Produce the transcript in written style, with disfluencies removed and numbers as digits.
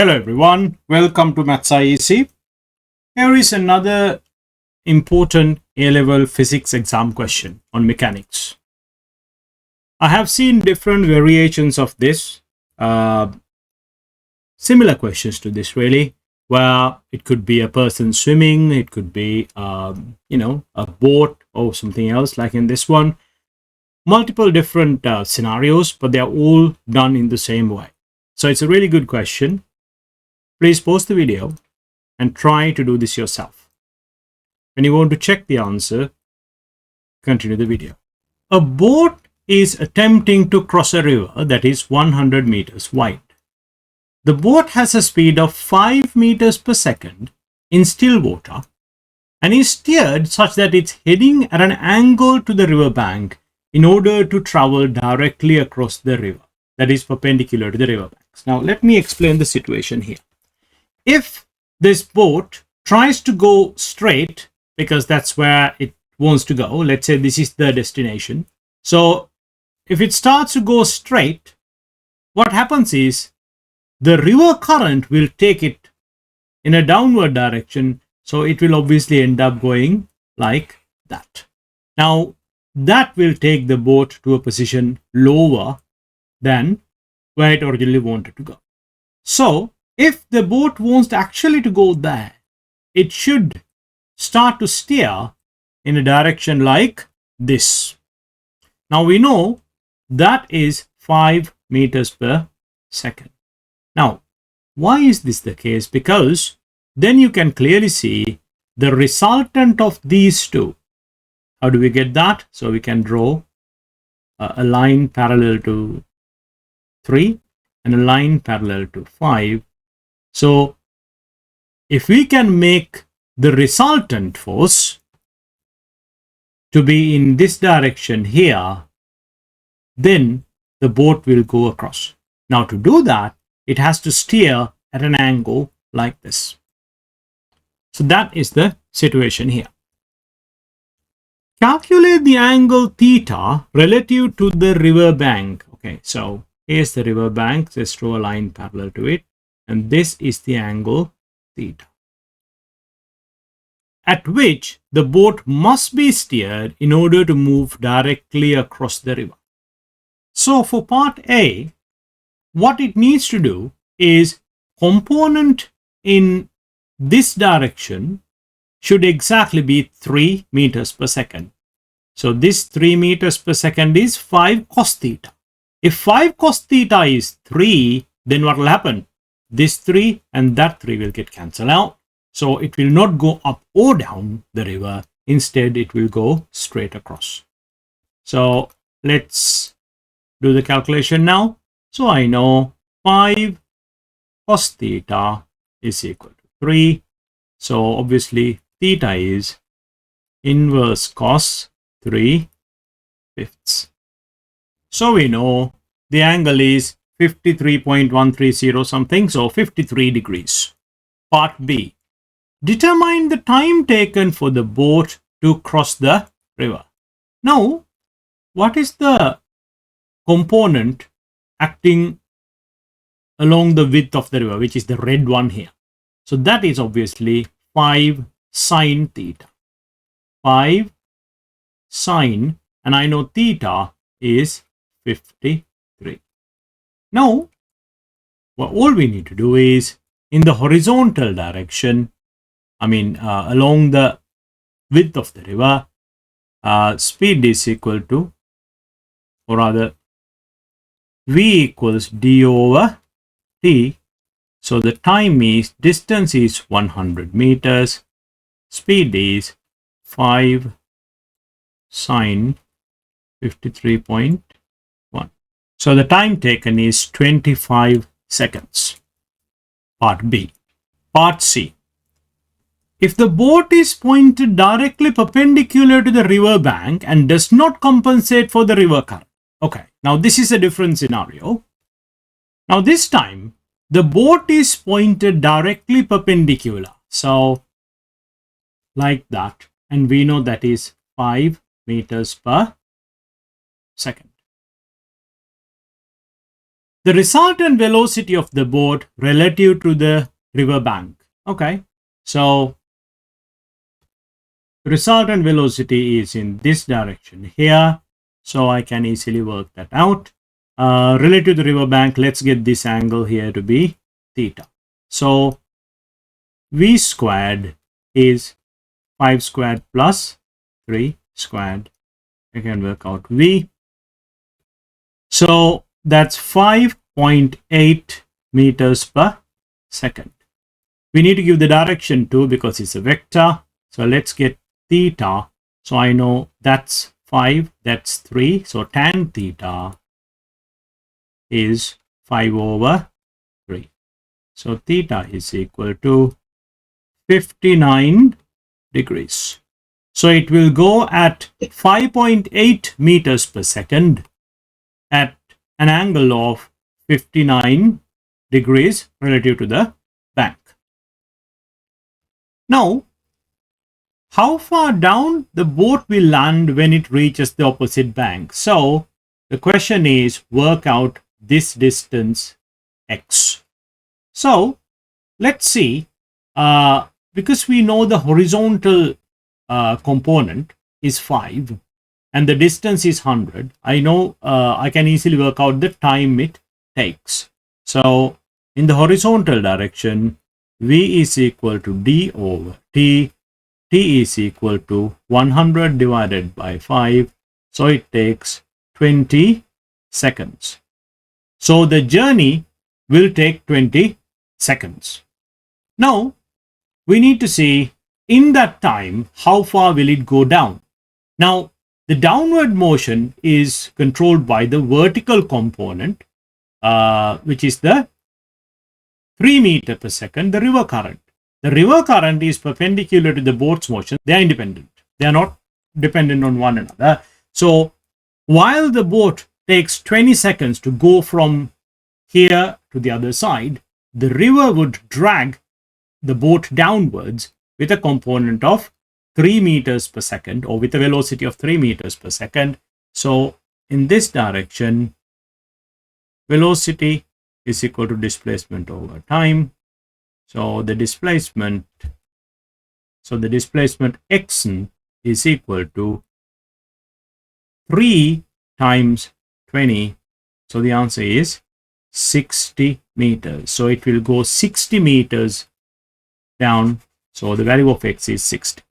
Hello everyone, welcome to Maths IEC. Here is another important A-level physics exam question on mechanics. I have seen different variations of this, similar questions to this really, where it could be a person swimming, it could be, a boat or something else like in this one. Multiple different scenarios, but they are all done in the same way. So it's a really good question. Please pause the video and try to do this yourself. When you want to check the answer, continue the video. A boat is attempting to cross a river that is 100 meters wide. The boat has a speed of 5 meters per second in still water and is steered such that it's heading at an angle to the river bank in order to travel directly across the river, that is perpendicular to the river banks. Now let me explain the situation here. If this boat tries to go straight, because that's where it wants to go, let's say this is the destination. So if it starts to go straight, what happens is the river current will take it in a downward direction. So it will obviously end up going like that. Now that will take the boat to a position lower than where it originally wanted to go. So if the boat wants actually to go there, it should start to steer in a direction like this. Now we know that is 5 meters per second. Now, why is this the case? Because then you can clearly see the resultant of these two. How do we get that? So we can draw a line parallel to 3 and a line parallel to 5. So if we can make the resultant force to be in this direction here, then the boat will go across. Now to do that, it has to steer at an angle like this. So that is the situation here. Calculate the angle theta relative to the river bank. Okay, so here's the river bank. Let's draw a line parallel to it. And this is the angle theta, at which the boat must be steered in order to move directly across the river. So for part A, what it needs to do is component in this direction should exactly be 3 meters per second. So this 3 meters per second is 5 cos theta. If 5 cos theta is 3, then what will happen? This 3 and that 3 will get cancelled out. So it will not go up or down the river. Instead, it will go straight across. So let's do the calculation now. So I know 5 cos theta is equal to 3. So obviously theta is inverse cos 3/5. So we know the angle is 53.130 something, so 53 degrees. Part B. Determine the time taken for the boat to cross the river. Now, what is the component acting along the width of the river, which is the red one here? So that is obviously 5 sine theta. 5 sine, and I know theta is 53. Now, all we need to do is in the horizontal direction, along the width of the river, speed is equal to, or rather, v equals d over t. So the time is, distance is 100 meters, speed is 5 sine 53.1. So the time taken is 25 seconds. Part B. Part C. If the boat is pointed directly perpendicular to the river bank and does not compensate for the river current. Okay, now this is a different scenario. Now this time, the boat is pointed directly perpendicular. So like that. And we know that is 5 meters per second. the resultant velocity of the boat relative to the river bank. Okay, so resultant velocity is in this direction here, so I can easily work that out. Relative to the river bank, let's get this angle here to be theta. So v squared is 5 squared plus 3 squared. I can work out v. So that's 5.8 meters per second. We need to give the direction too because it's a vector. So let's get theta. So I know that's 5, that's 3. So tan theta is 5 over 3. So theta is equal to 59 degrees. So it will go at 5.8 meters per second at an angle of 59 degrees relative to the bank. Now, how far down the boat will land when it reaches the opposite bank? So the question is, work out this distance x. So let's see, because we know the horizontal component is 5 and the distance is 100, I know I can easily work out the time it takes. So in the horizontal direction, v is equal to d over t. T is equal to 100 divided by 5. So it takes 20 seconds. So the journey will take 20 seconds. Now we need to see in that time how far will it go down. Now the downward motion is controlled by the vertical component, which is the 3 meter per second, the river current. The river current is perpendicular to the boat's motion. They are independent. They are not dependent on one another. So while the boat takes 20 seconds to go from here to the other side, the river would drag the boat downwards with a component of 3 meters per second, or with a velocity of 3 meters per second. So in this direction, velocity is equal to displacement over time. So the displacement xn is equal to 3 times 20. So the answer is 60 meters. So it will go 60 meters down. So the value of x is 60.